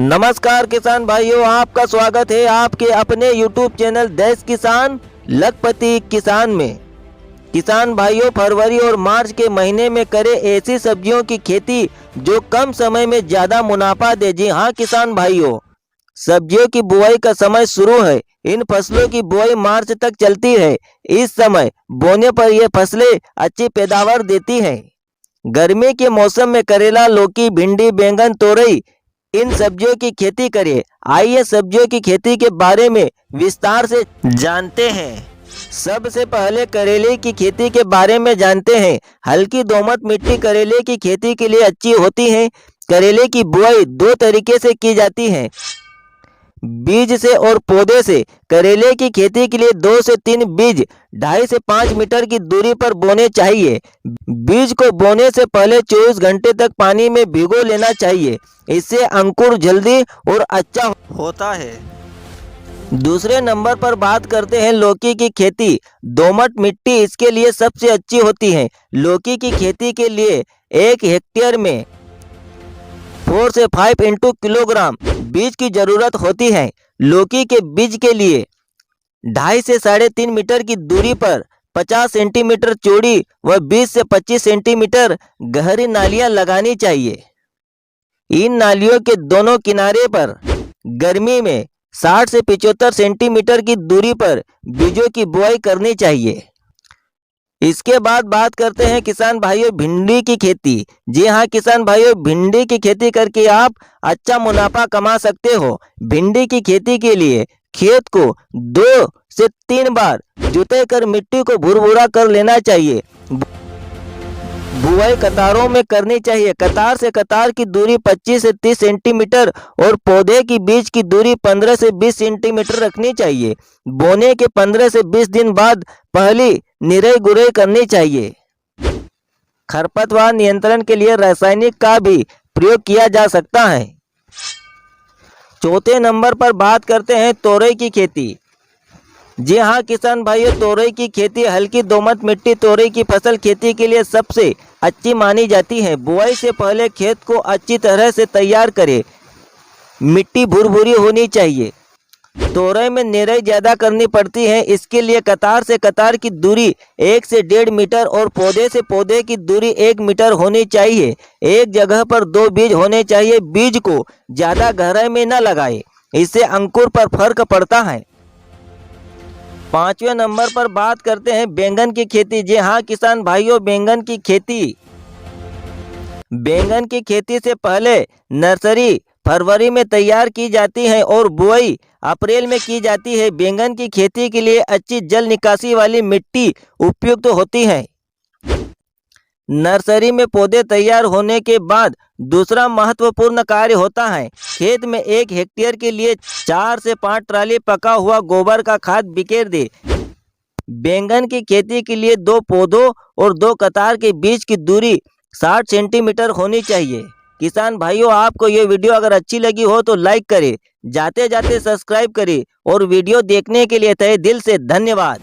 नमस्कार किसान भाइयों, आपका स्वागत है आपके अपने YouTube चैनल देश किसान लखपति किसान में। किसान भाइयों, फरवरी और मार्च के महीने में करें ऐसी सब्जियों की खेती जो कम समय में ज़्यादा मुनाफा दे। जी हाँ किसान भाइयों, सब्जियों की बुआई का समय शुरू है। इन फसलों की बुआई मार्च तक चलती है। इस समय बोने पर ये फसलें अच्छी पैदावार देती हैं। गर्मी के मौसम में करेला, लौकी, भिंडी, बैंगन, तोरई इन सब्जियों की खेती करें। आइए सब्जियों की खेती के बारे में विस्तार से जानते हैं। सबसे पहले करेले की खेती के बारे में जानते हैं। हल्की दोमट मिट्टी करेले की खेती के लिए अच्छी होती है। करेले की बुआई दो तरीके से की जाती है, बीज से और पौधे से। करेले की खेती के लिए 2 से 3 बीज 2.5 से 5 मीटर की दूरी पर बोने चाहिए। बीज को बोने से पहले 24 घंटे तक पानी में भिगो लेना चाहिए। इससे अंकुर जल्दी और अच्छा होता है। दूसरे नंबर पर बात करते हैं लौकी की खेती। दोमट मिट्टी इसके लिए सबसे अच्छी होती है। लौकी की खेती के लिए 1 हेक्टेयर में 4 से 5 किलोग्राम बीज की जरूरत होती है। लौकी के बीज के लिए 2.5 से 3.5 मीटर की दूरी पर 50 सेंटीमीटर चौड़ी व 20 से 25 सेंटीमीटर गहरी नालियां लगानी चाहिए। इन नालियों के दोनों किनारे पर गर्मी में 60 से 75 सेंटीमीटर की दूरी पर बीजों की बुआई करनी चाहिए। इसके बाद बात करते हैं किसान भाइयों भिंडी की खेती। जी हाँ किसान भाइयों, भिंडी की खेती करके आप अच्छा मुनाफा कमा सकते हो। भिंडी की खेती के लिए खेत को 2 से 3 बार जुताई कर मिट्टी को भुरभुरा कर लेना चाहिए। बुआई कतारों में करनी चाहिए। कतार से कतार की दूरी 25 से 30 सेंटीमीटर और पौधे की बीच की दूरी 15 से 20 सेंटीमीटर रखनी चाहिए। बोने के 15 से 20 दिन बाद पहली निराई गुड़ाई करनी चाहिए। खरपतवार नियंत्रण के लिए रासायनिक का भी प्रयोग किया जा सकता है। चौथे नंबर पर बात करते हैं तोरई की खेती। जी हाँ किसान भाइयों, तोरई की खेती हल्की दोमट मिट्टी तोरई की फसल खेती के लिए सबसे अच्छी मानी जाती है। बुआई से पहले खेत को अच्छी तरह से तैयार करें। मिट्टी भुरभुरी होनी चाहिए। तोरई में निराई ज़्यादा करनी पड़ती है। इसके लिए कतार से कतार की दूरी 1 से 1.5 मीटर और पौधे से पौधे की दूरी 1 मीटर होनी चाहिए। एक जगह पर 2 बीज होने चाहिए। बीज को ज़्यादा गहराई में न लगाएं, इससे अंकुर पर फर्क पड़ता है। 5वें नंबर पर बात करते हैं बैंगन की खेती। जी हाँ किसान भाइयों, बैंगन की खेती से पहले नर्सरी फरवरी में तैयार की जाती है और बुआई अप्रैल में की जाती है। बैंगन की खेती के लिए अच्छी जल निकासी वाली मिट्टी उपयुक्त होती है। नर्सरी में पौधे तैयार होने के बाद दूसरा महत्वपूर्ण कार्य होता है खेत में 1 हेक्टेयर के लिए 4 से 5 ट्राली पका हुआ गोबर का खाद बिखेर दे। बैंगन की खेती के लिए 2 पौधों और 2 कतार के बीच की दूरी 60 सेंटीमीटर होनी चाहिए। किसान भाइयों, आपको ये वीडियो अगर अच्छी लगी हो तो लाइक करें, जाते जाते सब्सक्राइब करें और वीडियो देखने के लिए तहे दिल से धन्यवाद।